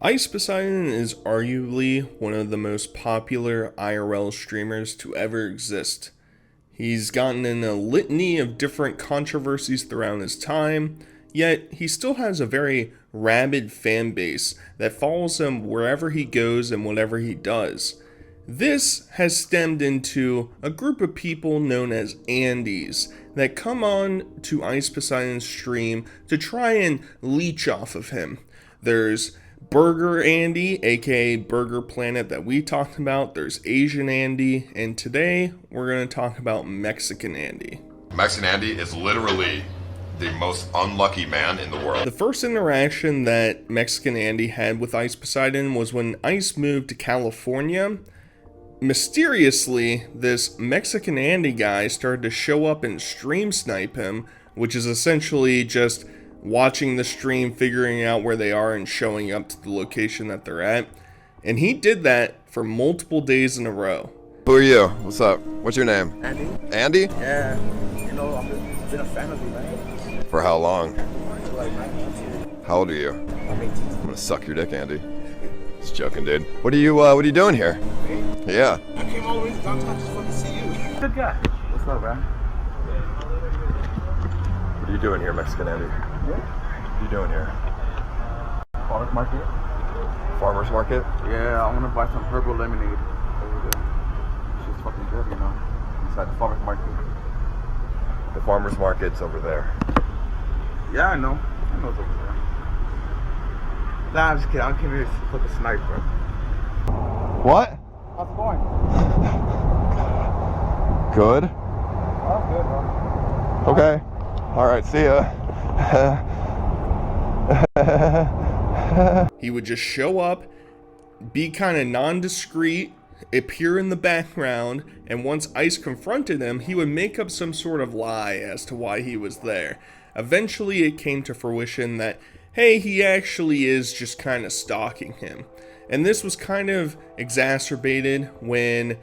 Ice Poseidon is arguably one of the most popular IRL streamers to ever exist. He's gotten in a litany of different controversies throughout his time, yet he still has a very rabid fan base that follows him wherever he goes and whatever he does. This has stemmed into a group of people known as Andes that come on to Ice Poseidon's stream to try and leech off of him. There's Burger Andy, aka Burger Planet, that we talked about. There's Asian Andy, and today we're going to talk about Mexican Andy. Mexican Andy is literally the most unlucky man in the world. The first interaction that Mexican Andy had with Ice Poseidon was when Ice moved to California. Mysteriously, this Mexican Andy guy started to show up and stream snipe him, which is essentially just watching the stream, figuring out where they are, and showing up to the location that they're at. And he did that for multiple days in a row. Who are you? What's up? What's your name? Andy? Andy? Yeah. You know, I've been a fan of you, man. For how long? Like 9 months. How old are you? I'm 18. I'm gonna suck your dick, Andy. Just joking, dude. What are you doing here? Me? Yeah. I came all the way to downtown just fucking see you. Good guy. What's up, man? What are you doing here, Mexican Andy? Yeah. What are you doing here? Farmer's market? Farmer's market? Yeah, I want to buy some herbal lemonade over there. It's just fucking good, you know. Inside the farmer's market. The farmer's market's over there. Yeah, I know. I know it's over there. Nah, I'm just kidding. I came here to put the snipe, bro. What? How's it going? Good. Oh, good, bro. Okay. Alright, see ya. He would just show up, be kind of nondescript, appear in the background, and once Ice confronted him, he would make up some sort of lie as to why he was there. Eventually, it came to fruition that, hey, he actually is just kind of stalking him. And this was kind of exacerbated when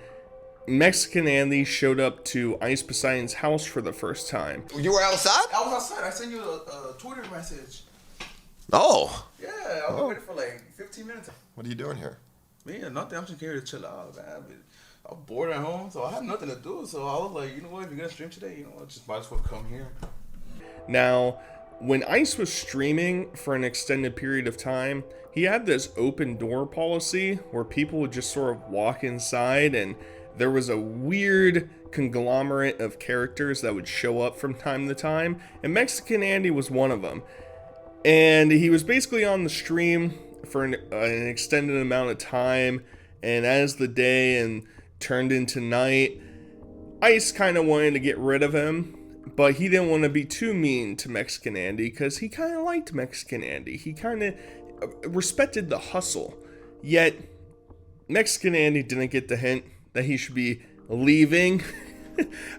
Mexican Andy showed up to Ice Poseidon's house for the first time. You were outside? I was outside. I sent you a Twitter message. Oh. Yeah, I was waiting for like 15 minutes. What are you doing here? Me, nothing. I'm just here to chill out, man. I'm bored at home, so I have nothing to do. So I was like, you know what? If you're gonna stream today, you know what? Just might as well come here. Now, when Ice was streaming for an extended period of time, he had this open door policy where people would just sort of walk inside, and there was a weird conglomerate of characters that would show up from time to time, and Mexican Andy was one of them. And he was basically on the stream for an extended amount of time, and as the day and turned into night, Ice kind of wanted to get rid of him, but he didn't want to be too mean to Mexican Andy because he kind of liked Mexican Andy. He kind of respected the hustle. Yet, Mexican Andy didn't get the hint that he should be leaving.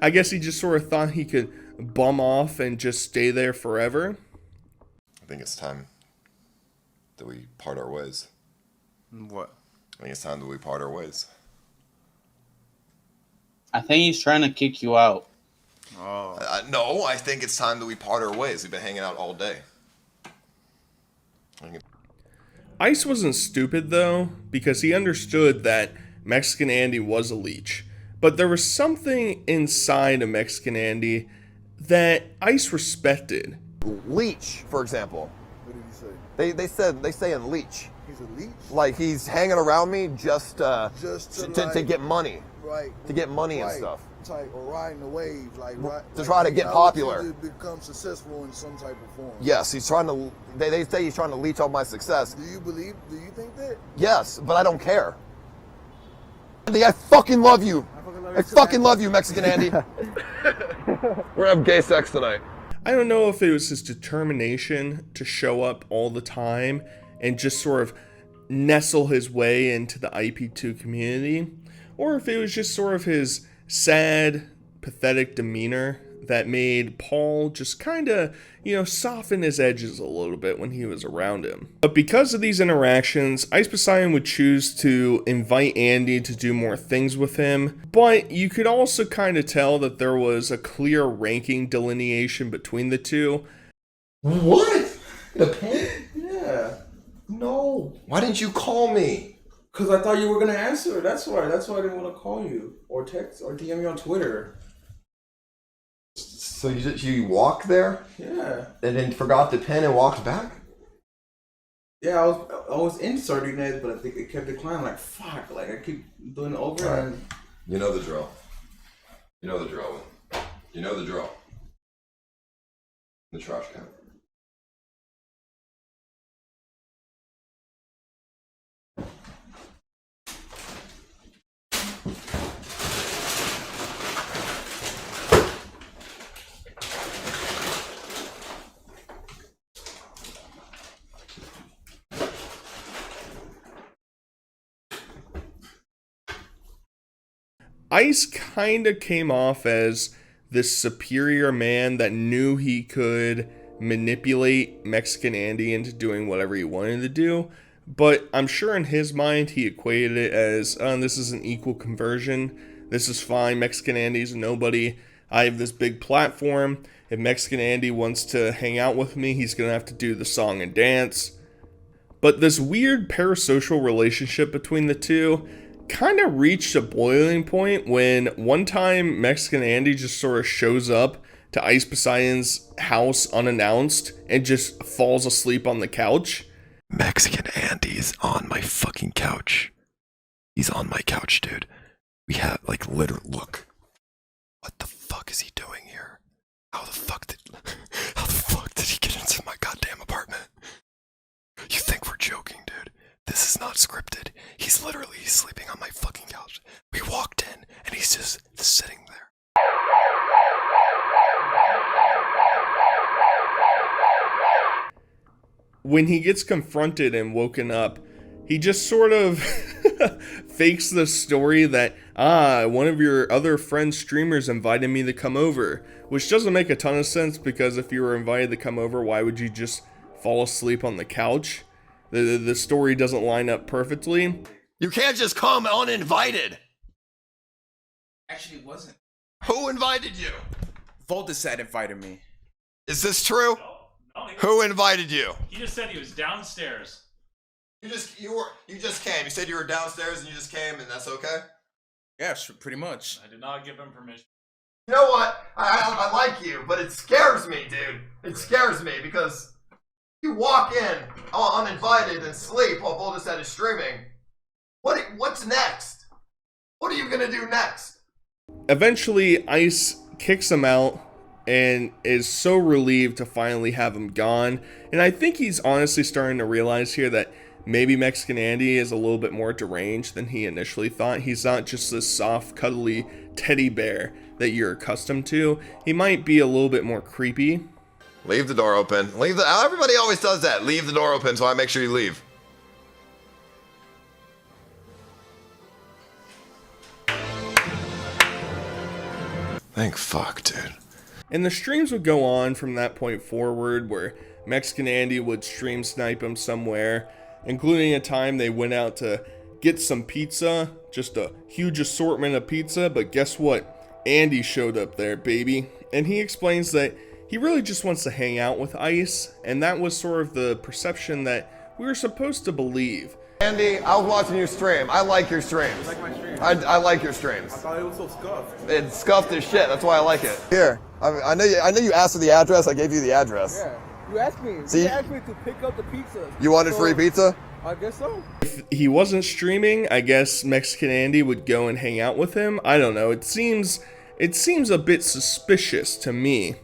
I guess he just sort of thought he could bum off and just stay there forever. I think it's time that we part our ways. What? I think it's time that we part our ways. I think he's trying to kick you out. Oh. No, I think it's time that we part our ways. We've been hanging out all day. Ice wasn't stupid though, because he understood that Mexican Andy was a leech. But there was something inside of Mexican Andy that Ice respected. Leech, for example. What did he say? They say in leech. He's a leech? Like he's hanging around me just to get money. Right. To get money and Right. stuff. Type or riding the wave, like To try to get popular. To become successful in some type of form. Yes, he's trying to. They say he's trying to leech off my success. Do you think that? Yes, but I don't care. Andy, I fucking love you. I fucking love you, Mexican Andy. We're gonna have gay sex tonight. I don't know if it was his determination to show up all the time and just sort of nestle his way into the IP2 community, or if it was just sort of his sad, pathetic demeanor that made Paul just kind of, soften his edges a little bit when he was around him. But because of these interactions, Ice Poseidon would choose to invite Andy to do more things with him, but you could also kind of tell that there was a clear ranking delineation between the two. What? The pen? Yeah. No. No. Why didn't you call me? Because I thought you were going to answer. That's why. That's why I didn't want to call you. Or text or DM you on Twitter. So you walked there? Yeah. And then forgot the pen and walked back? Yeah, I was inserting it, but I think it kept declining. Like, fuck. Like, I keep doing it over and... You know the drill. You know the drill. You know the drill. The trash can. Ice kind of came off as this superior man that knew he could manipulate Mexican Andy into doing whatever he wanted to do, but I'm sure in his mind he equated it as, this is an equal conversion, this is fine, Mexican Andy's nobody, I have this big platform, if Mexican Andy wants to hang out with me, he's gonna have to do the song and dance. But this weird parasocial relationship between the two kind of reached a boiling point when one time Mexican Andy just sort of shows up to Ice Poseidon's house unannounced and just falls asleep on the couch. Mexican Andy's on my fucking couch. He's on my couch, dude. We have, like, literally, look. What the fuck is he doing here? How the fuck did he get into my goddamn apartment? You think we're joking, dude? This is not scripted. He's literally sleeping on my fucking couch. We walked in, and he's just sitting there. When he gets confronted and woken up, he just sort of fakes the story that, one of your other friends streamers invited me to come over, which doesn't make a ton of sense because if you were invited to come over, why would you just fall asleep on the couch? The story doesn't line up perfectly. You can't just come uninvited. Actually, it wasn't. Who invited you? Voltasat invited me. Is this true? No, Who invited you? he just said he was downstairs. You just came. You said you were downstairs and you just came, and that's okay. Yeah, pretty much. I did not give him permission. You know what? I like you, but it scares me, dude. It scares me because you walk in uninvited and sleep while Voltasat is streaming. What's next? What are you gonna do next? Eventually, Ice kicks him out and is so relieved to finally have him gone. And I think he's honestly starting to realize here that maybe Mexican Andy is a little bit more deranged than he initially thought. He's not just this soft, cuddly teddy bear that you're accustomed to. He might be a little bit more creepy. Leave the door open. Everybody always does that. Leave the door open, so I make sure you leave. Thank fuck, dude. And the streams would go on from that point forward where Mexican Andy would stream snipe him somewhere, including a time they went out to get some pizza, just a huge assortment of pizza, but guess what? Andy showed up there, baby. And he explains that he really just wants to hang out with Ice, and that was sort of the perception that we were supposed to believe. Andy, I was watching your stream. I like your streams. You like my stream? I like your streams. I thought it was so scuffed. It's scuffed as shit. That's why I like it. Here, I know you asked for the address. I gave you the address. Yeah. You asked me. See? You asked me to pick up the pizza. You wanted free pizza? I guess so. If he wasn't streaming, I guess Mexican Andy would go and hang out with him. I don't know. It seems a bit suspicious to me.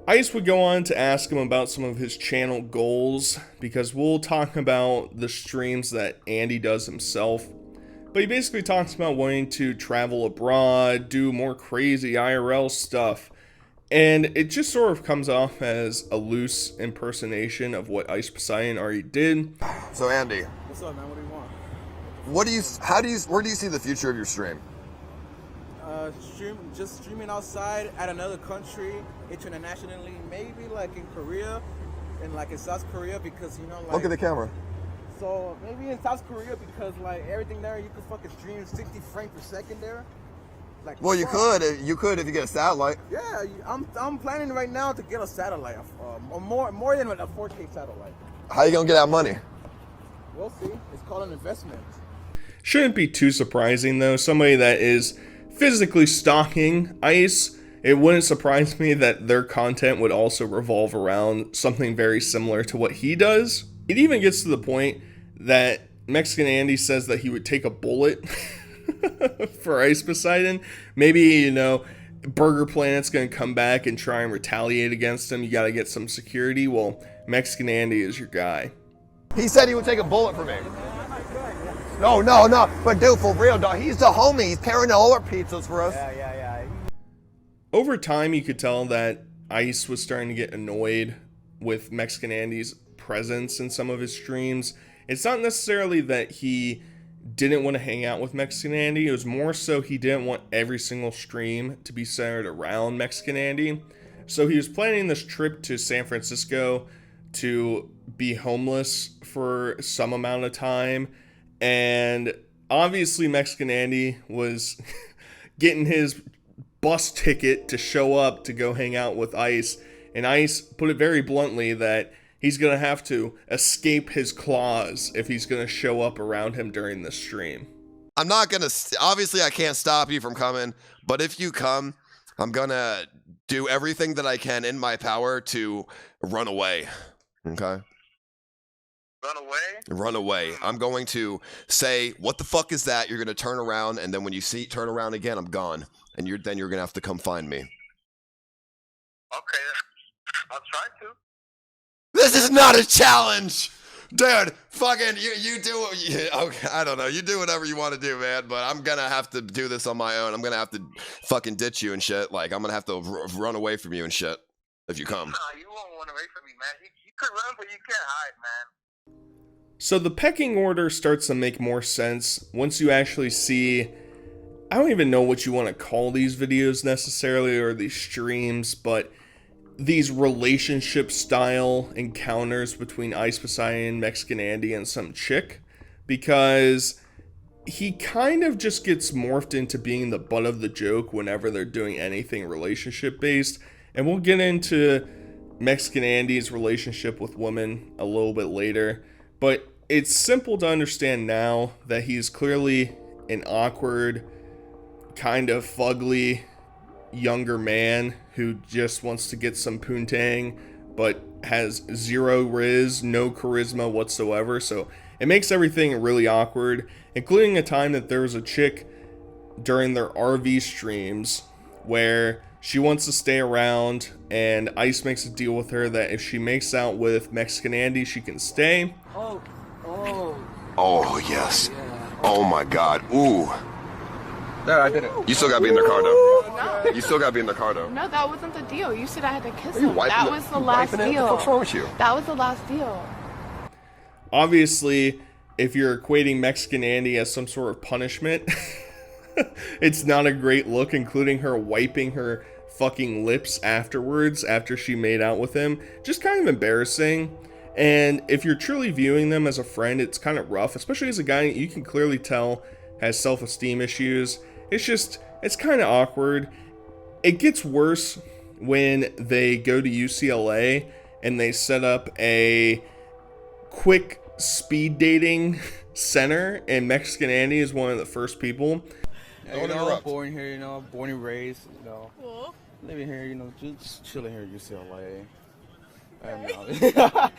Ice would go on to ask him about some of his channel goals, because we'll talk about the streams that Andy does himself. But he basically talks about wanting to travel abroad, do more crazy IRL stuff, and it just sort of comes off as a loose impersonation of what Ice Poseidon already did. So Andy, What's up, man? What do you want? where do you see the future of your stream? Streaming outside at another country, internationally, maybe like in Korea, and like in South Korea, because Look at the camera. So maybe in South Korea, because like everything there, you could fucking stream 60 frames per second there. Like, Well, you fuck. could if you get a satellite. Yeah, I'm planning right now to get a satellite, more than a 4K satellite. How you gonna get that money? We'll see. It's called an investment. Shouldn't be too surprising though. Somebody that is physically stalking Ice, it wouldn't surprise me that their content would also revolve around something very similar to what he does. It even gets to the point that Mexican Andy says that he would take a bullet for Ice Poseidon. Maybe, you know, Burger Planet's gonna come back and try and retaliate against him. You gotta get some security. Well, Mexican Andy is your guy. He said he would take a bullet for me. No. But dude, for real, dog, he's the homie. He's carrying all our pizzas for us. Yeah. Over time, you could tell that Ice was starting to get annoyed with Mexican Andy's presence in some of his streams. It's not necessarily that he didn't want to hang out with Mexican Andy. It was more so he didn't want every single stream to be centered around Mexican Andy. So he was planning this trip to San Francisco to be homeless for some amount of time. And obviously Mexican Andy was getting his bus ticket to show up to go hang out with Ice. And Ice put it very bluntly that he's going to have to escape his claws if he's going to show up around him during the stream. I'm not gonna, obviously I can't stop you from coming, but if you come, I'm gonna do everything that I can in my power to run away, okay? Run away. I'm going to say, what the fuck is that? You're gonna turn around, and then when you turn around again, I'm gone. And then you're gonna have to come find me. Okay, I'll try to. This is not a challenge! Dude, fucking, you do, okay, I don't know, you do whatever you want to do, man, but I'm gonna have to do this on my own. I'm gonna have to fucking ditch you and shit. Like, I'm gonna have to run away from you and shit, if you come. Nah, you won't run away from me, man. You could run, but you can't hide, man. So the pecking order starts to make more sense once you actually see, I don't even know what you want to call these videos necessarily, or these streams, but these relationship style encounters between Ice Poseidon, Mexican Andy, and some chick, because he kind of just gets morphed into being the butt of the joke whenever they're doing anything relationship based. And we'll get into Mexican Andy's relationship with women a little bit later, but it's simple to understand now that he's clearly an awkward, kind of fugly younger man who just wants to get some poontang but has zero riz, no charisma whatsoever. So it makes everything really awkward, including a time that there was a chick during their RV streams where she wants to stay around, and Ice makes a deal with her that if she makes out with Mexican Andy, she can stay. Oh, yes. Oh my god. Ooh. There, I did it. You still gotta be in the car, though. You still gotta be in the car, though. No, that wasn't the deal. You said I had to kiss You him. wiping That it? was the You last wiping it? deal. What's wrong with you? That was the last deal. Obviously, if you're equating Mexican Andy as some sort of punishment, it's not a great look, including her wiping her fucking lips afterwards after she made out with him. Just kind of embarrassing. And if you're truly viewing them as a friend, it's kind of rough, especially as a guy you can clearly tell has self-esteem issues. It's kind of awkward. It gets worse when they go to UCLA and they set up a quick speed dating center, and Mexican Andy is one of the first people. Yeah, you know, born here, you know, born and raised, you know. Cool. Living here, you know, just chilling here at UCLA. I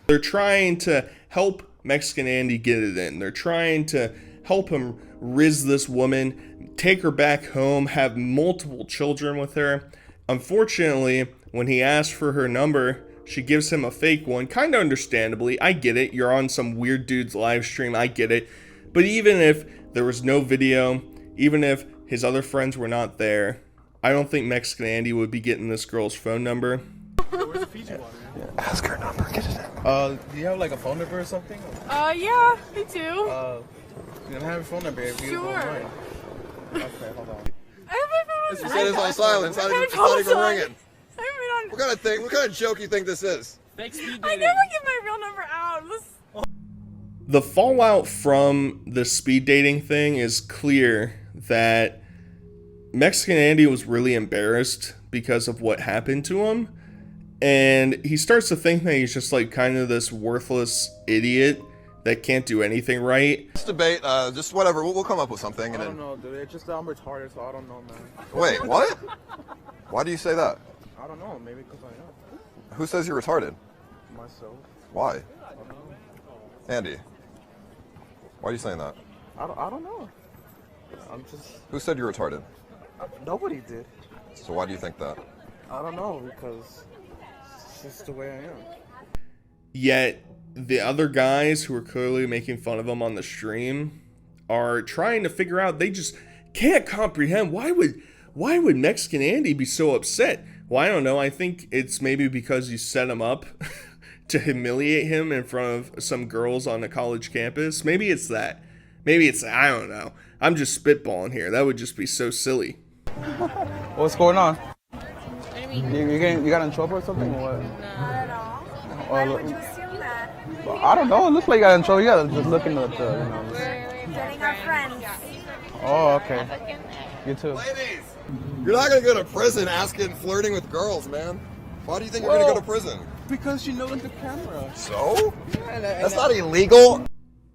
They're trying to help Mexican Andy get it in. They're trying to help him riz this woman, take her back home, have multiple children with her. Unfortunately, when he asks for her number, she gives him a fake one, kind of understandably. I get it. You're on some weird dude's live stream. I get it. But even if there was no video, even if his other friends were not there, I don't think Mexican Andy would be getting this girl's phone number. Ask her number, get it in. do you have like a phone number or something? Yeah, I do. You don't have a phone number if you Sure. don't mind. Okay, hold on. I have my phone on You said it's on silent. It's not even ringing. I have it on. What kind of joke you think this is? I never give my real number out. The fallout from the speed dating thing is clear that Mexican Andy was really embarrassed because of what happened to him. And he starts to think that he's just like kind of this worthless idiot that can't do anything right. Let's debate, just whatever. We'll come up with something. And I don't know, dude. It's just that I'm retarded, so I don't know, man. Wait, what? Why do you say that? I don't know. Maybe because I am. Who says you're retarded? Myself. Why? I don't know. Andy, why are you saying that? I don't know. I'm just... Who said you're retarded? Nobody did. So why do you think that? I don't know, because it's just the way I am. Yet, the other guys who are clearly making fun of him on the stream are trying to figure out, they just can't comprehend why would Mexican Andy be so upset? Well, I don't know. I think it's maybe because you set him up to humiliate him in front of some girls on a college campus. Maybe it's that. I don't know. I'm just spitballing here. That would just be so silly. What's going on? You got in trouble or something or what? Not at all. Why would you assume that? Well, I don't know. It looks like you got in trouble. You gotta just looking at the, We're getting our friends. Oh, okay. You too. Ladies, you're not gonna go to prison asking flirting with girls, man. Why do you think you're gonna go to prison? Because you know in the camera. So? That's not illegal.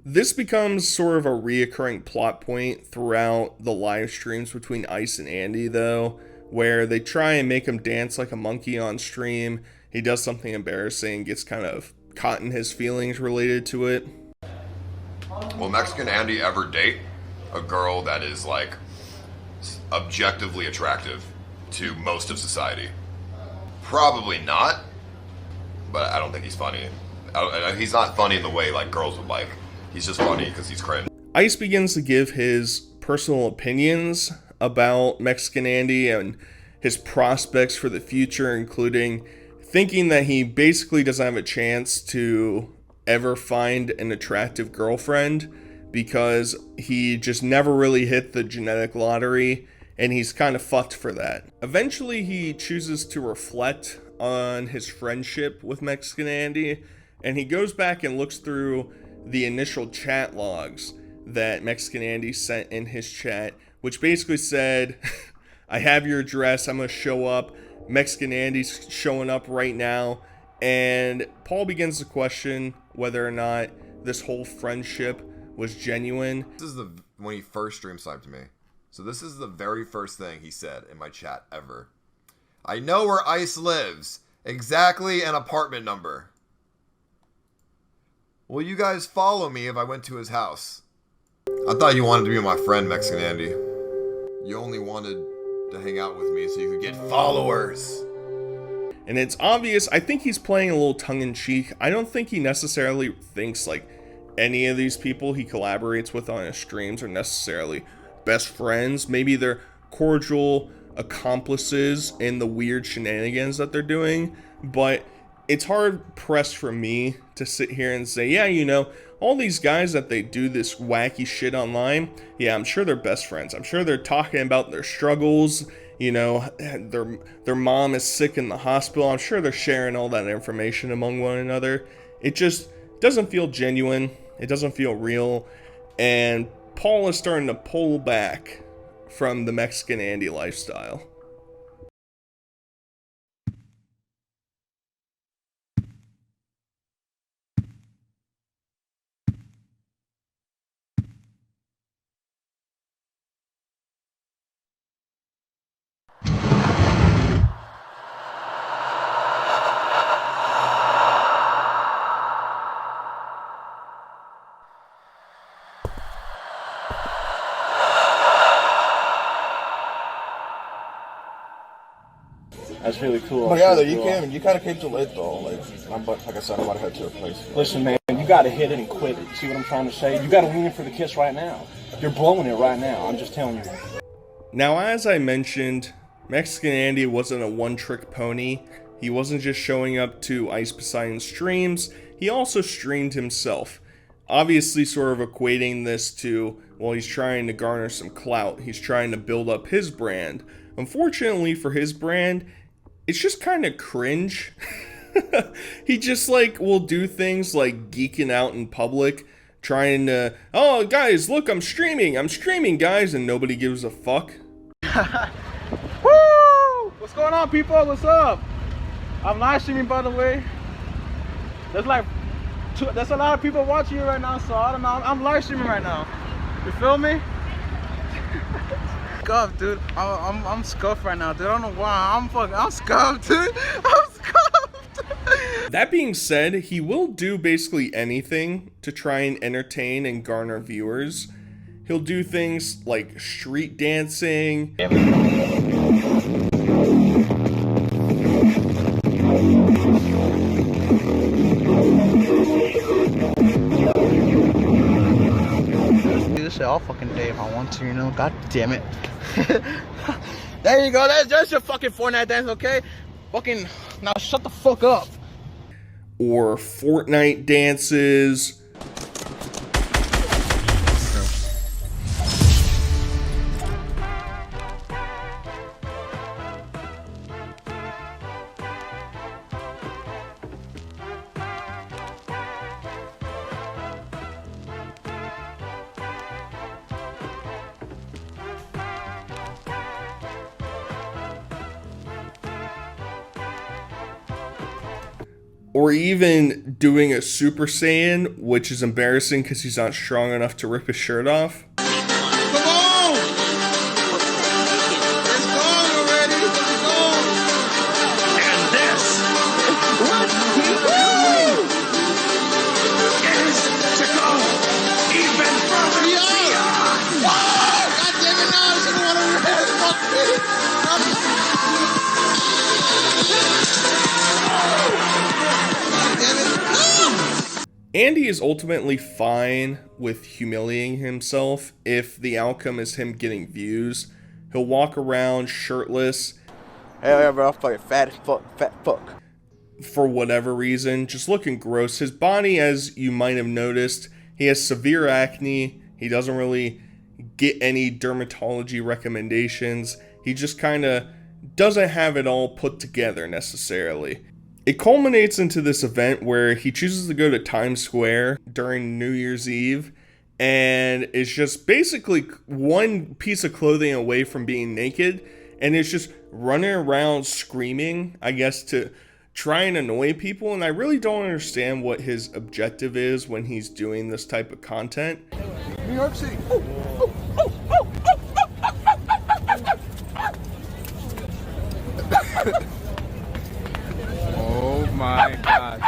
This becomes sort of a reoccurring plot point throughout the live streams between Ice and Andy, though, where they try and make him dance like a monkey on stream. He does something embarrassing, gets kind of caught in his feelings related to it. Will Mexican Andy ever date a girl that is like objectively attractive to most of society? Probably not, but I don't think he's funny. He's not funny in the way like girls would like. He's just funny because he's cringe. Ice begins to give his personal opinions about Mexican Andy and his prospects for the future, including thinking that he basically doesn't have a chance to ever find an attractive girlfriend because he just never really hit the genetic lottery, and he's kind of fucked for that. Eventually, he chooses to reflect on his friendship with Mexican Andy, and he goes back and looks through the initial chat logs that Mexican Andy sent in his chat, which basically said, I have your address, I'm going to show up. Mexican Andy's showing up right now. And Paul begins to question whether or not this whole friendship was genuine. This is when he first stream sniped to me. So this is the very first thing he said in my chat ever. I know where Ice lives. Exactly an apartment number. Will you guys follow me if I went to his house? I thought you wanted to be my friend, Mexican Andy. You only wanted to hang out with me so you could get followers. And it's obvious, I think he's playing a little tongue-in-cheek. I don't think he necessarily thinks like any of these people he collaborates with on his streams are necessarily best friends. Maybe they're cordial accomplices in the weird shenanigans that they're doing, but it's hard pressed for me to sit here and say, yeah, you know, all these guys that they do this wacky shit online, yeah, I'm sure they're best friends. I'm sure they're talking about their struggles, you know, their mom is sick in the hospital. I'm sure they're sharing all that information among one another. It just doesn't feel genuine. It doesn't feel real. And Paul is starting to pull back from the Mexican Andy lifestyle. That's really cool. But yeah, you kind of came too late though. Like I said, I'm about to head to a place. Listen, man, you got to hit it and quit it. See what I'm trying to say? You got to lean in for the kiss right now. You're blowing it right now. I'm just telling you. Now, as I mentioned, Mexican Andy wasn't a one-trick pony. He wasn't just showing up to Ice Poseidon streams. He also streamed himself. Obviously sort of equating this to, well, he's trying to garner some clout. He's trying to build up his brand. Unfortunately for his brand, it's just kind of cringe. He just like will do things like geeking out in public, trying to, oh guys, look, I'm streaming guys, and nobody gives a fuck. Woo! What's going on, people? What's up? I'm live streaming, by the way. There's like there's a lot of people watching you right now, so I don't know. I'm live streaming right now. You feel me? Scuffed, dude. I'm scuffed right now, dude. I don't know why. I'm scuffed, dude. I'm scuffed. That being said, he will do basically anything to try and entertain and garner viewers. He'll do things like street dancing. Do this shit all fucking day if I want to, you know? God damn it. There you go. That's your fucking Fortnite dance, okay? Fucking, now shut the fuck up. Or Fortnite dances. Or even doing a Super Saiyan, which is embarrassing because he's not strong enough to rip his shirt off. Come on! It's gone already. It's gone. And this is to go even further beyond. God damn it! Now I should want to rest. Fuck Andy is ultimately fine with humiliating himself if the outcome is him getting views. He'll walk around shirtless. Hell yeah, bro. I'm fucking fat as fuck. Fat fuck. For whatever reason, just looking gross. His body, as you might have noticed, he has severe acne. He doesn't really get any dermatology recommendations. He just kind of doesn't have it all put together necessarily. It culminates into this event where he chooses to go to Times Square during New Year's Eve and is just basically one piece of clothing away from being naked, and is just running around screaming, I guess, to try and annoy people. And I really don't understand what his objective is when he's doing this type of content. New York City. Oh my god.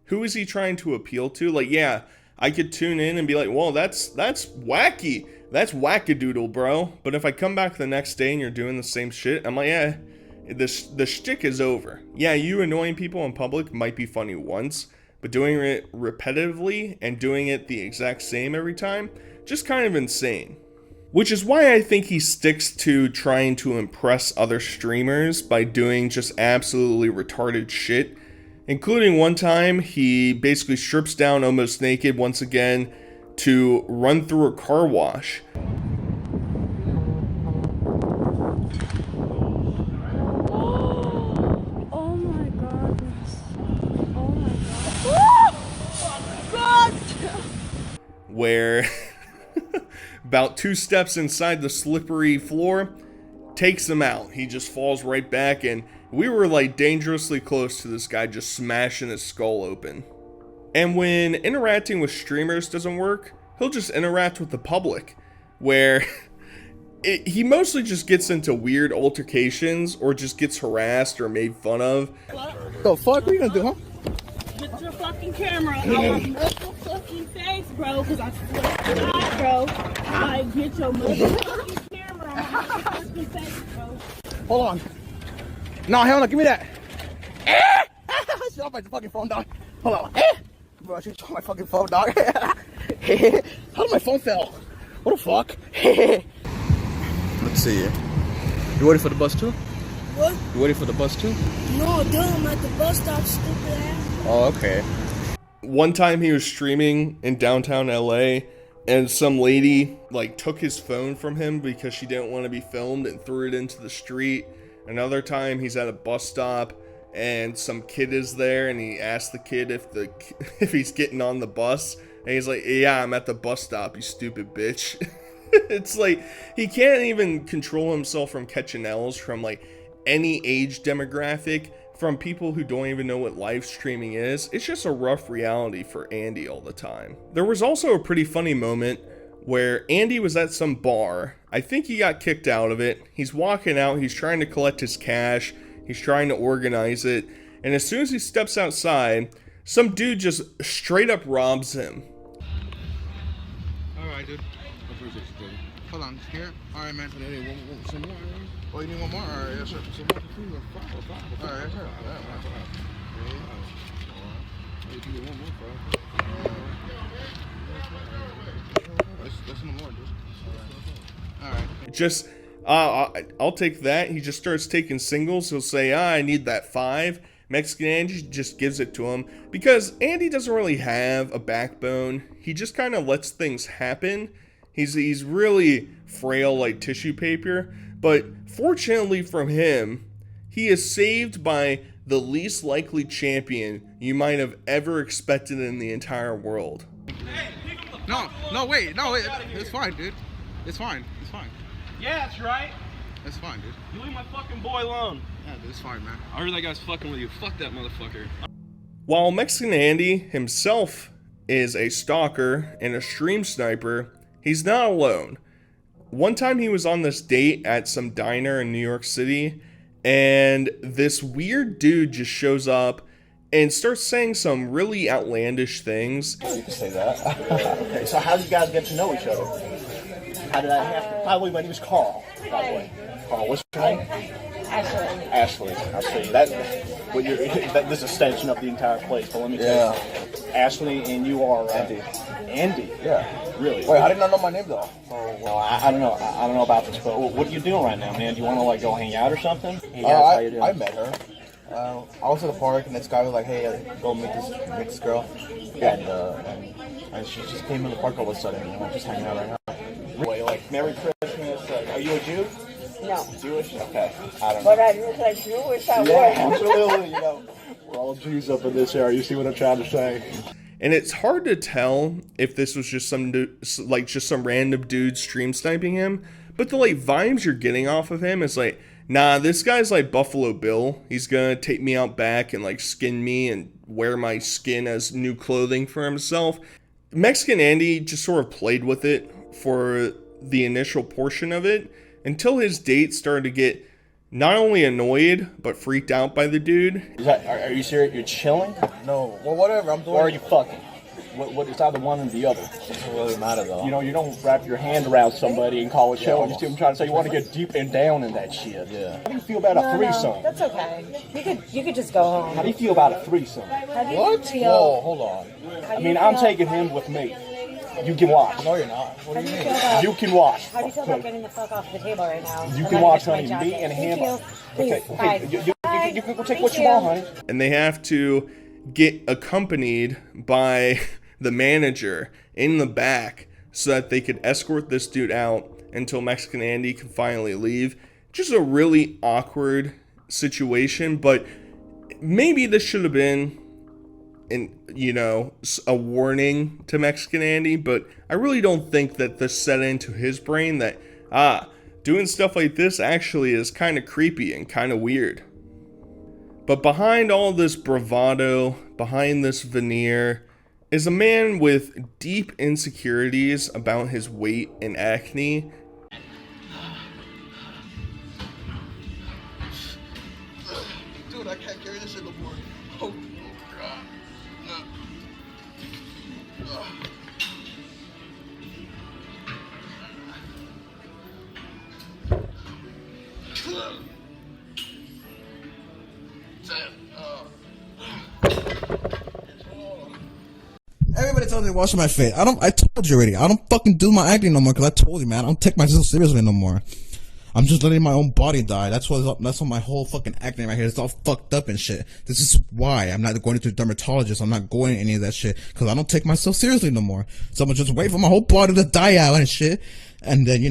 Who is he trying to appeal to? Like, yeah, I could tune in and be like, well, that's wacky. That's wackadoodle, bro. But if I come back the next day and you're doing the same shit, I'm like, yeah, the shtick is over. Yeah, you annoying people in public might be funny once, but doing it repetitively and doing it the exact same every time, just kind of insane. Which is why I think he sticks to trying to impress other streamers by doing just absolutely retarded shit. Including one time, he basically strips down almost naked once again to run through a car wash. Oh my goodness. Oh my god. Where about 2 steps inside the slippery floor, takes him out. He just falls right back, and we were like dangerously close to this guy just smashing his skull open. And when interacting with streamers doesn't work, he'll just interact with the public, where he mostly just gets into weird altercations or just gets harassed or made fun of. The fuck? What you gonna do, huh? Get your fucking camera out of your fucking face, bro, because I swear to God, bro, I get your motherfucking camera out of your fucking face, bro. Hold on. No, hell no, give me that. Shut off my fucking phone, dog. Hold on. Bro, she shot my fucking phone, dog. How did my phone fell? What the fuck? Let's see. You ready for the bus too? What? You ready for the bus too? No, dude, I'm at the bus stop, stupid ass. Oh, okay. One time he was streaming in downtown LA, and some lady like took his phone from him because she didn't want to be filmed and threw it into the street. Another time he's at a bus stop and some kid is there, and he asked the kid if he's getting on the bus, and he's like, yeah, I'm at the bus stop, you stupid bitch. It's like he can't even control himself from catching L's from like any age demographic, from people who don't even know what live streaming is. It's just a rough reality for Andy all the time. There was also a pretty funny moment where Andy was at some bar. I think he got kicked out of it. He's walking out, he's trying to collect his cash, he's trying to organize it, and as soon as he steps outside, some dude just straight up robs him. Alright, dude. Hold on, here. Alright, man. Some more. Oh, you need one more? Alright, yes, sir. Some more. Alright, yes, sir. You can get one more, bro. That's no more, dude. Alright. Just, I'll take that. He just starts taking singles. He'll say, I need that 5. Mexican Andy just gives it to him because Andy doesn't really have a backbone. He just kind of lets things happen. He's really frail like tissue paper, but fortunately from him, he is saved by the least likely champion you might have ever expected in the entire world. No, wait. It's fine, dude. It's fine. Yeah, that's right. It's fine, dude. You leave my fucking boy alone. Yeah, dude, it's fine, man. I heard that guy's fucking with you. Fuck that motherfucker. While Mexican Andy himself is a stalker and a stream sniper, he's not alone. One time he was on this date at some diner in New York City, and this weird dude just shows up and starts saying some really outlandish things. You can say that. Okay, so how did you guys get to know each other? How did that happen? By the way, my name is Carl, by the way. Carl, what's your name? Ashley. I see. This is a extension of the entire place, but let me tell you. Ashley, and you are... Andy? Yeah. Really? Wait, how did you know my name though? Well, I don't know. I don't know about this, but what are you doing right now, man? Do you want to like go hang out or something? I met her. I was at the park and this guy was like, "Hey, go meet this girl," and she just came in the park all of a sudden, and we're just hanging out right now. Wait, like Merry Christmas. Are you a Jew? No. Jewish? Okay. I don't know. But I look like Jewish. I Yeah, absolutely. You know, we're all Jews up in this area. You see what I'm trying to say? And it's hard to tell if this was just some random dude stream sniping him, but the like vibes you're getting off of him is like, nah, this guy's like Buffalo Bill. He's gonna take me out back and like skin me and wear my skin as new clothing for himself. Mexican Andy just sort of played with it for the initial portion of it until his date started to get not only annoyed but freaked out by the dude. Are you serious? You're chilling? No, well, whatever. I'm doing. Or are you fucking? What? It's either one or the other. It doesn't really matter though. You know, you don't wrap your hand around somebody and call it chilling. You see what I'm trying to say? You want to get deep and down in that shit. Yeah. How do you feel about a threesome? No, that's okay. You could just go home. How do you feel about a threesome? How do you What? feel? Whoa, hold on. I mean, I'm taking him with me. You can watch. No, you're not. What How do do you you mean? feel about? You can watch. How do you feel about getting the fuck off the table right now? You I'm can gonna watch, fix my honey. jacket. Me and him. Thank you. Please, Okay. bye. You can go take Thank what you want, honey. And they have to get accompanied by the manager in the back so that they could escort this dude out until Mexican Andy can finally leave. Just a really awkward situation, but maybe this should have been a warning to Mexican Andy, but I really don't think that this set into his brain that, doing stuff like this actually is kind of creepy and kind of weird. But behind all this bravado, behind this veneer, is a man with deep insecurities about his weight and acne. Dude, I can't carry this shit no more. Oh, God. Everybody tells me to wash my face. I told you already. I don't fucking do my acting no more because I told you, man. I don't take myself seriously no more. I'm just letting my own body die. That's what my whole fucking acting right here. It's all fucked up and shit. This is why I'm not going to a dermatologist. I'm not going to any of that shit because I don't take myself seriously no more. So I'm just wait for my whole body to die out and shit. And then,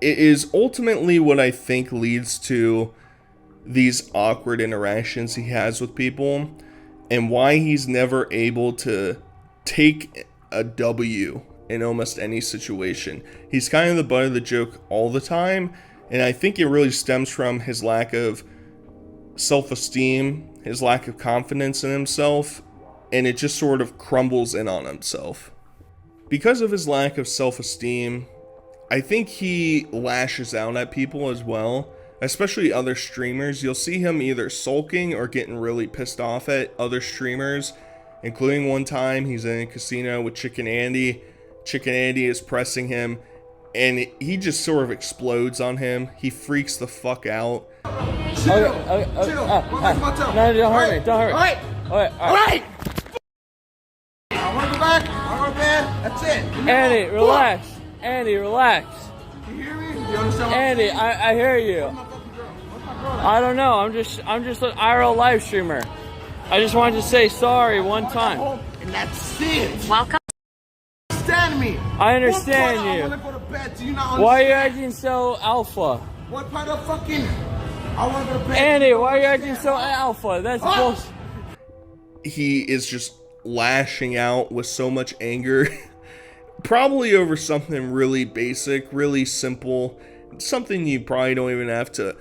It is ultimately what I think leads to these awkward interactions he has with people and why he's never able to take a W in almost any situation. He's kind of the butt of the joke all the time, and I think it really stems from his lack of self-esteem, his lack of confidence in himself, and it just sort of crumbles in on himself. Because of his lack of self-esteem, I think he lashes out at people as well, especially other streamers. You'll see him either sulking or getting really pissed off at other streamers, including one time he's in a casino with Chicken Andy. Chicken Andy is pressing him, and he just sort of explodes on him. He freaks the fuck out. No, don't hurt me. Don't hurt me. All right. I want to go back. I want to bed. That's it. Andy, relax. Andy, relax. You hear me? You understand what Andy, I hear you. I don't know. I'm just an IRL live streamer. I just wanted to say sorry one time. And that's it. Welcome. Understand me. I understand I you. want to go to bed. Do you not understand? Why are you acting so alpha? What part of fucking... I want to go to bed. Andy, why are you acting so alpha? That's bullshit. He is just lashing out with so much anger. Probably over something really basic, really simple. Something you probably don't even have to,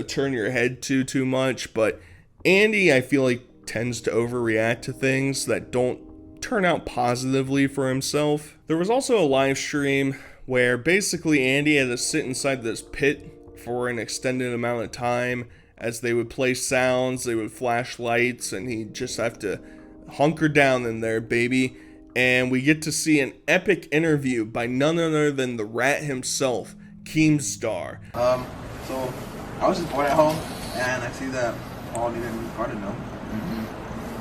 turn your head to too much. But Andy, I feel like, tends to overreact to things that don't turn out positively for himself. There was also a live stream where basically Andy had to sit inside this pit for an extended amount of time as they would play sounds, they would flash lights, and he'd just have to hunker down in there, baby. And we get to see an epic interview by none other than the rat himself, Keemstar. So I was just bored at home, and I see that Paul needed a new car to know.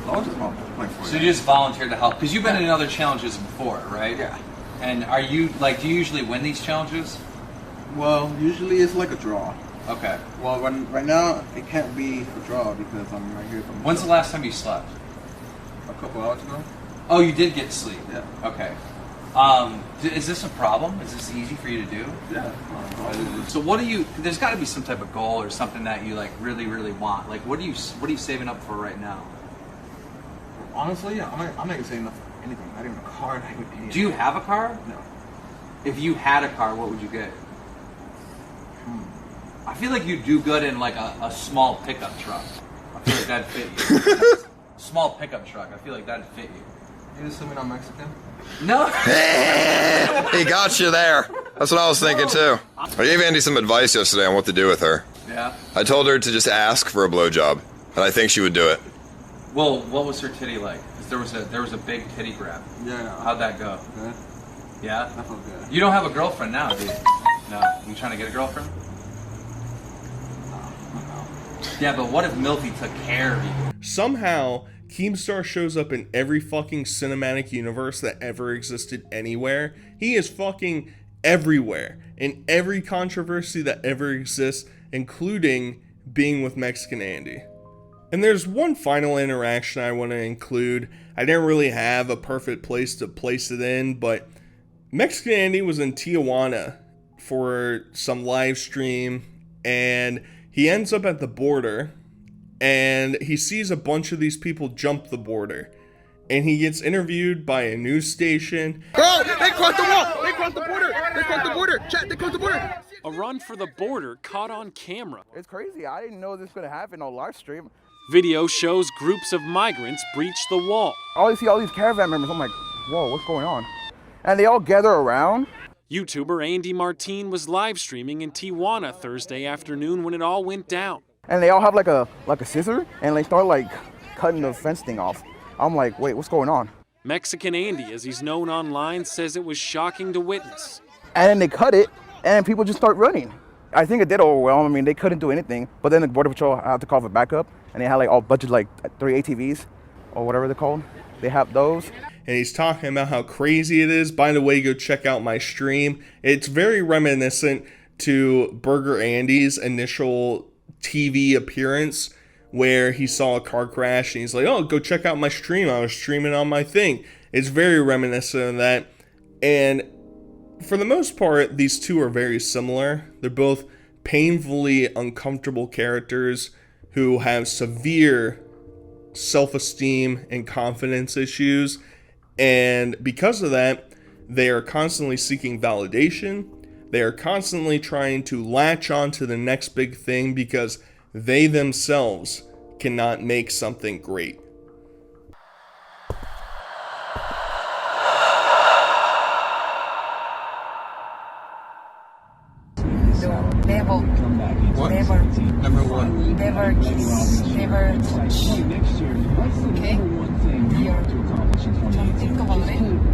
So I was just playing for it. So you just volunteered to help because you've been in other challenges before, right? Yeah. And do you usually win these challenges? Well, usually it's like a draw. Okay. Well, right now it can't be a draw because I'm right here. When's the last time you slept? A couple hours ago. Oh, you did get sleep. Yeah. Okay. Is this a problem? Is this easy for you to do? Yeah. So there's got to be some type of goal or something that you like really, really want. Like, what are you saving up for right now? Honestly, I'm not even saying enough for anything. Not even a car. Not even anything. Do you have a car? No. If you had a car, what would you get? I feel like you'd do good in like a small pickup truck. I feel like that'd fit you. Small pickup truck. I feel like that'd fit you. You assuming I'm Mexican? No. He got you there. That's what I was thinking too. I gave Andy some advice yesterday on what to do with her. Yeah. I told her to just ask for a blowjob, and I think she would do it. Well, what was her titty like? 'Cause there was a big titty grab. Yeah. How'd that go? Good. Yeah. That felt good. You don't have a girlfriend now, do you? No. You trying to get a girlfriend? Yeah, but what if Milty took care of you? Somehow, Keemstar shows up in every fucking cinematic universe that ever existed anywhere. He is fucking everywhere, in every controversy that ever exists, including being with Mexican Andy. And there's one final interaction I want to include. I didn't really have a perfect place to place it in, but Mexican Andy was in Tijuana for some live stream, and he ends up at the border, and he sees a bunch of these people jump the border, and he gets interviewed by a news station. Bro, they crossed the wall. They crossed the border. They crossed the border. Chat, they crossed the border. A run for the border caught on camera. It's crazy. I didn't know this was going to happen on live stream. Video shows groups of migrants breach the wall. I see all these caravan members. I'm like, whoa, what's going on? And they all gather around. YouTuber Andy Martin was live streaming in Tijuana Thursday afternoon when it all went down. And they all have like a scissor, and they start like cutting the fence thing off. I'm like, wait, what's going on? Mexican Andy, as he's known online, says it was shocking to witness. And then they cut it, and people just start running. I think it did overwhelm. I mean, they couldn't do anything. But then the Border Patrol had to call for backup, and they had like all budget like 3 ATVs or whatever they're called. They have those. And he's talking about how crazy it is. By the way, go check out my stream. It's very reminiscent to Burger Andy's initial TV appearance, where he saw a car crash and he's like, oh, go check out my stream. I was streaming on my thing. It's very reminiscent of that. And for the most part, these two are very similar. They're both painfully uncomfortable characters who have severe self-esteem and confidence issues. And because of that, They are constantly seeking validation. They are constantly trying to latch on to the next big thing because they themselves cannot make something great.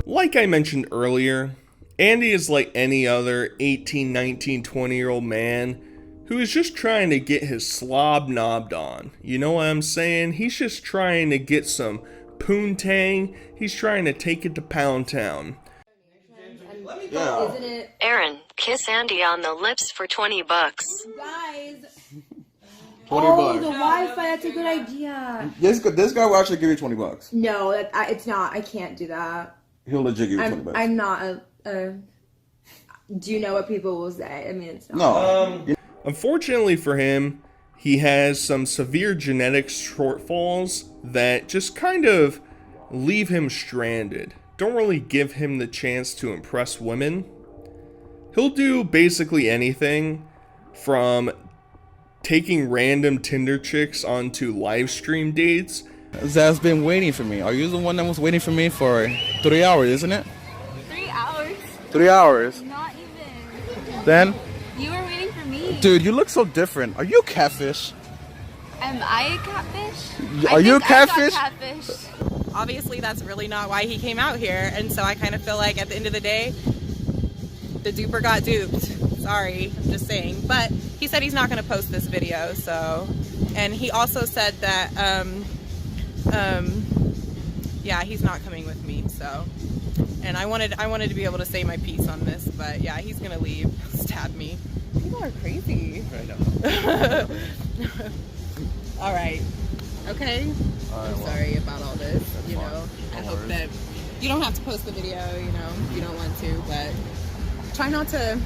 Like I mentioned earlier, Andy is like any other 18, 19, 20-year-old man who is just trying to get his slob knobbed on. You know what I'm saying? He's just trying to get some poontang. He's trying to take it to Pound Town. Yeah. Isn't it? Aaron, kiss Andy on the lips for $20. Guys. 20 Oh, bucks. the Wi-Fi. That's a good idea. This guy will actually give you 20 bucks. No, it's not. I can't do that. He'll legit give you 20 bucks. I'm not a. Do you know what people will say? I mean, it's not. No. Unfortunately for him, he has some severe genetic shortfalls that just kind of leave him stranded. Don't really give him the chance to impress women. He'll do basically anything from taking random Tinder chicks onto live stream dates. Zach's been waiting for me. Are you the one that was waiting for me for 3 hours, isn't it? 3 hours. 3 hours. Not even. Then? You were waiting for me. Dude, you look so different. Are you a catfish? Am I a catfish? Are you a catfish? Obviously, that's really not why he came out here, and so I kind of feel like at the end of the day, the duper got duped. Sorry, I'm just saying. But he said he's not going to post this video, so. And he also said that, yeah, he's not coming with me, so. And I wanted to be able to say my piece on this, but yeah, he's going to leave, stab me. People are crazy. I know. All right. Okay? I'm sorry about all this, you know. I hope that you don't have to post the video, you know, if you don't want to, but try not to,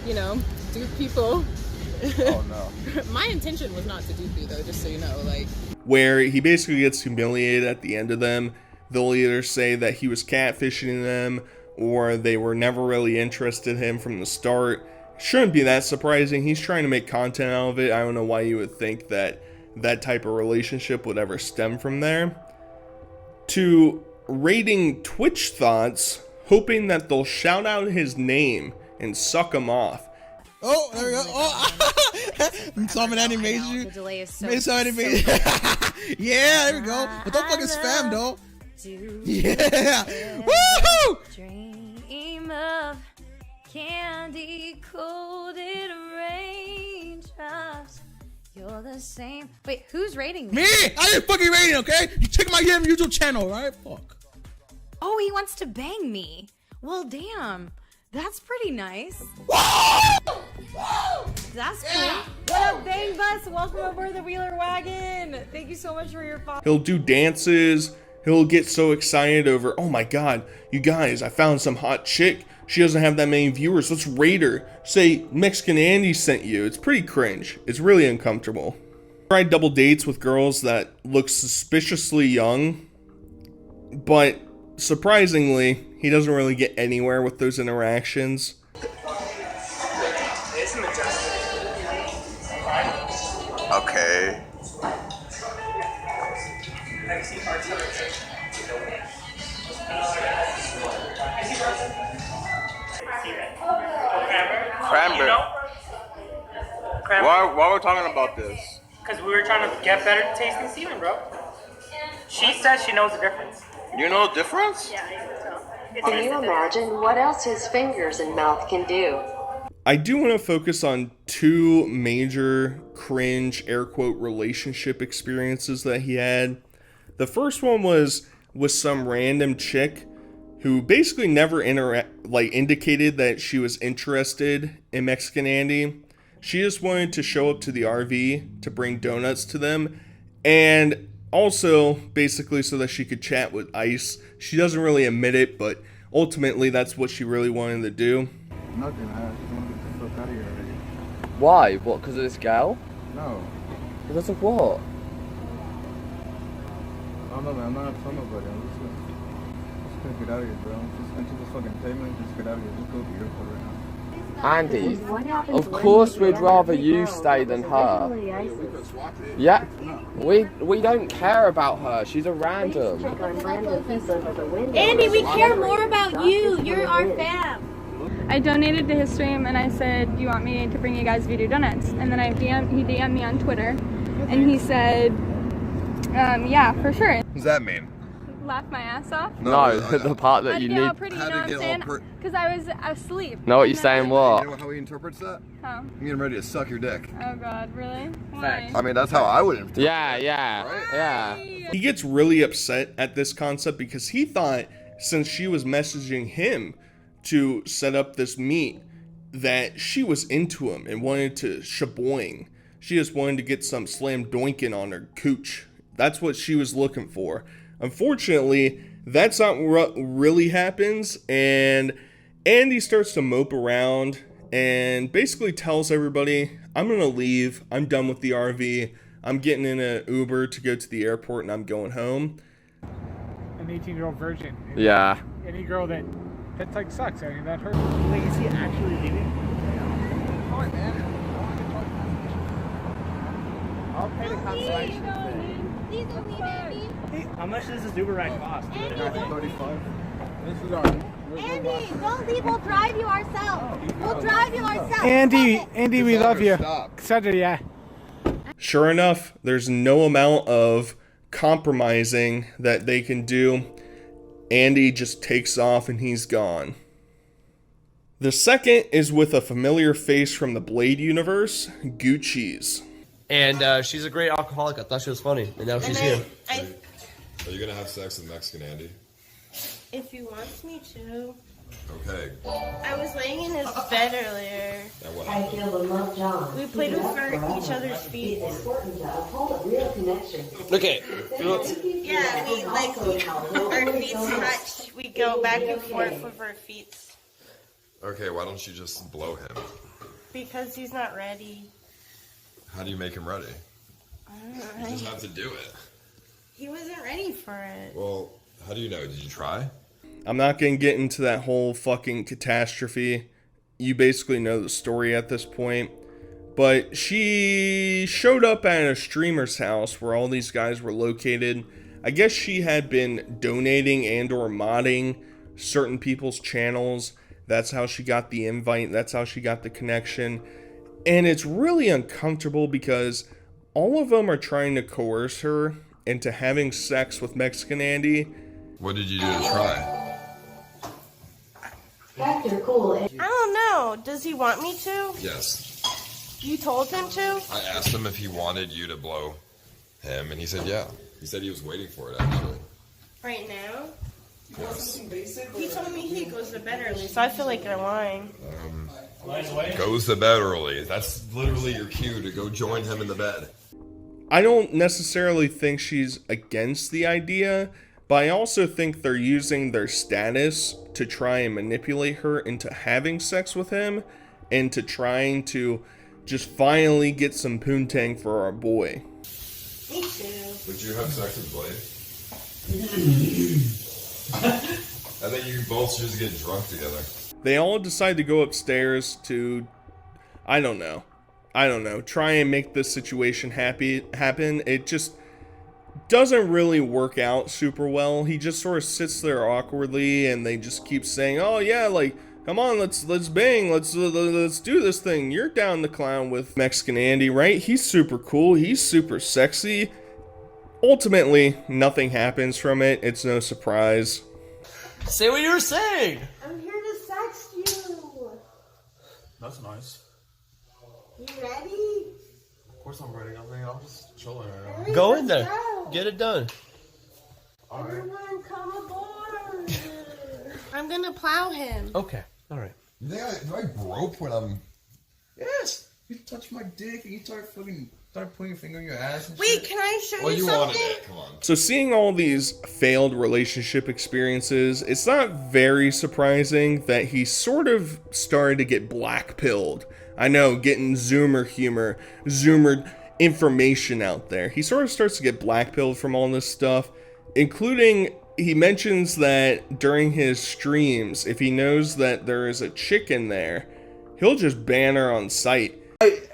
you know, dupe people. Oh, no. My intention was not to dupe you, though, just so you know, like. Where he basically gets humiliated at the end of them. They'll either say that he was catfishing them or they were never really interested in him from the start. Shouldn't be that surprising. He's trying to make content out of it. I don't know why you would think that that type of relationship would ever stem from there. To rating Twitch thoughts, hoping that they'll shout out his name and suck him off. Oh, there we go. Oh, some animation. The delay is so. Made some animation. Yeah, there we go. But don't fucking spam though. Yeah. Woohoo! Dream of candy coated raindrops. You're the same. Wait, who's rating me? Me! I didn't fucking rate it, okay? You check my YouTube channel, right? Fuck. Oh, he wants to bang me. Well, damn. That's pretty nice. That's cool. What up, Bang Bus? Welcome aboard the Wheeler Wagon. Thank you so much for your follow. He'll do dances. He'll get so excited over, oh my god, you guys, I found some hot chick. She doesn't have that many viewers. Let's rate her. Say Mexican Andy sent you. It's pretty cringe. It's really uncomfortable. Tried double dates with girls that look suspiciously young, but surprisingly, he doesn't really get anywhere with those interactions. Okay. Cranberry. Why are we talking about this? Because we were trying to get better tasting semen, bro. She says she knows the difference. You know the difference? Can you imagine what else his fingers and mouth can do? I do want to focus on two major cringe, air quote, relationship experiences that he had. The first one was with some random chick who basically never indicated that she was interested in Mexican Andy. She just wanted to show up to the RV to bring donuts to them, and also basically so that she could chat with Ice. She doesn't really admit it, but ultimately that's what she really wanted to do. Nothing. I just want to get the fuck out of here already. Why? What, because of this gal? No. Because of what? I don't know, man. I'm not from nobody. I'm just gotta get out of here, bro. Just enter the fucking payment. Just get out of here. Just go to the airport right now. Andy, of course we'd rather you stay than her. Yeah, we don't care about her. She's a random. Andy, we care more about you. You're our fam. I donated to his stream and I said, do you want me to bring you guys voodoo donuts? And then he DM'd me on Twitter and he said, yeah, for sure. What does that mean? Laugh my ass off? No, the part that you Get all need. pretty, you know what I'm saying? Because I was asleep. Know what you're saying? What? You know how he interprets that? How? I'm getting ready to suck your dick. Oh God, really? Why? I mean, that's how I would interpret it. Yeah. He gets really upset at this concept because he thought since she was messaging him to set up this meet that she was into him and wanted to shaboing. She just wanted to get some slam doinking on her cooch. That's what she was looking for. Unfortunately, that's not what really happens, and Andy starts to mope around and basically tells everybody, I'm gonna leave, I'm done with the RV, I'm getting in an Uber to go to the airport and I'm going home. An 18-year-old virgin. Yeah. Any girl that like sucks. I mean, that hurts. Wait, is he actually leaving? Come on, man. I'll pay the consolation fee. Hey, how much does this Uber ride cost? Andy, 35. This is our. Andy, don't leave. We'll drive you ourselves. We'll drive you ourselves. Andy, we love you. Etc. Yeah. Sure enough, there's no amount of compromising that they can do. Andy just takes off and he's gone. The second is with a familiar face from the Blade universe, Gucci's. And she's a great alcoholic. I thought she was funny, and now she's here. Are you gonna have sex with Mexican Andy? If he wants me to. Okay. I was laying in his bed earlier. And what I feel the love John. We played with each other's feet. It's important to uphold a real connection. Okay. Yeah, we our feet touch. We go back and forth with our feet. Okay, why don't you just blow him? Because he's not ready. How do you make him ready? You just have to do it. He wasn't ready for it. Well, how do you know? Did you try? I'm not going to get into that whole fucking catastrophe. You basically know the story at this point. But she showed up at a streamer's house where all these guys were located. I guess she had been donating and or modding certain people's channels. That's how she got the invite. That's how she got the connection. And it's really uncomfortable because all of them are trying to coerce her into having sex with Mexican Andy. What did you do to try? I don't know. Does he want me to? Yes. You told him to? I asked him if he wanted you to blow him, and he said yeah. He said he was waiting for it, actually. Right now? Yes. He told me he goes to bed early, so I feel like you're lying. Goes to bed early. That's literally your cue to go join him in the bed. I don't necessarily think she's against the idea, but I also think they're using their status to try and manipulate her into having sex with him and to trying to just finally get some poontang for our boy. Me too. Would you have sex with Blade? I think you both should just get drunk together. They all decide to go upstairs to, I don't know, try and make this situation happen. It just doesn't really work out super well. He just sort of sits there awkwardly and they just keep saying, oh yeah, like, come on, let's bang, let's do this thing. You're down the clown with Mexican Andy, right? He's super cool, he's super sexy. Ultimately, nothing happens from it. It's no surprise. Say what you were saying. I'm here to sext you. That's nice. You ready? Of course I'm ready. I'm just chilling right now. Go in there. Get it done. Everyone come aboard. I'm gonna plow him. Okay. All right. Do I grope when I'm... Yes. You touch my dick and you start putting your finger in your ass and Wait, shit. can I show Well, you you something? wanted it. Come on. So seeing all these failed relationship experiences, it's not very surprising that he sort of started to get black-pilled. I know, getting Zoomer humor, Zoomer information out there. He sort of starts to get black-pilled from all this stuff, including he mentions that during his streams, if he knows that there is a chick in there, he'll just ban her on sight.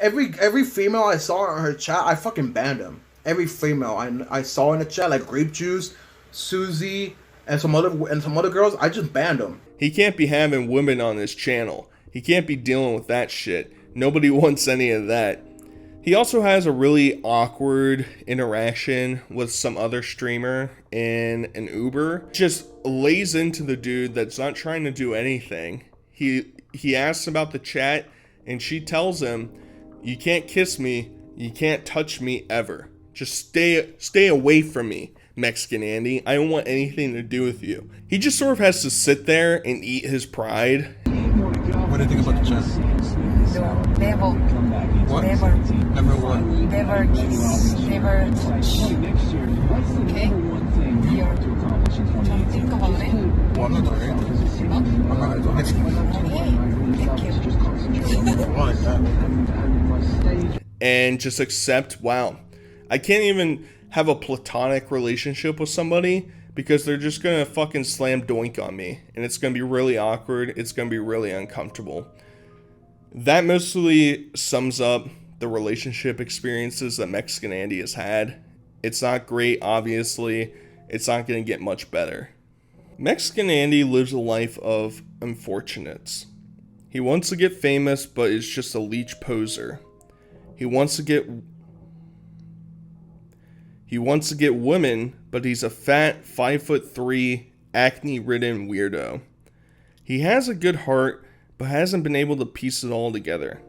Every female I saw in her chat, I fucking banned them. Every female I saw in the chat, like Grape Juice, Susie, and some other girls, I just banned them. He can't be having women on his channel. He can't be dealing with that shit. Nobody wants any of that. He also has a really awkward interaction with some other streamer in an Uber. Just lays into the dude that's not trying to do anything. He asks about the chat, and she tells him, "You can't kiss me, you can't touch me ever. Just stay away from me, Mexican Andy. I don't want anything to do with you." He just sort of has to sit there and eat his pride. What do you think about the chat? Never. What? Never. Never what? Never kiss. Never touch. Okay? Here. Think about it. Well, I'm not doing it. I'm not doing it. Okay. Thank you. And just accept, wow, I can't even have a platonic relationship with somebody because they're just gonna fucking slam doink on me, and it's gonna be really awkward, it's gonna be really uncomfortable. That mostly sums up the relationship experiences that Mexican Andy has had. It's not great, obviously. It's not gonna get much better. Mexican Andy lives a life of unfortunates. He wants to get famous, but is just a leech poser. He wants to get women, but he's a fat 5'3", acne-ridden weirdo. He has a good heart, but hasn't been able to piece it all together.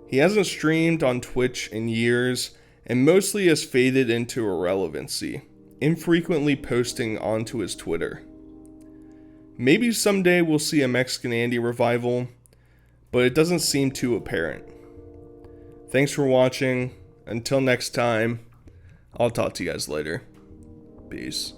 He hasn't streamed on Twitch in years, and mostly has faded into irrelevancy, infrequently posting onto his Twitter. Maybe someday we'll see a Mexican Andy revival, but it doesn't seem too apparent. Thanks for watching. Until next time, I'll talk to you guys later. Peace.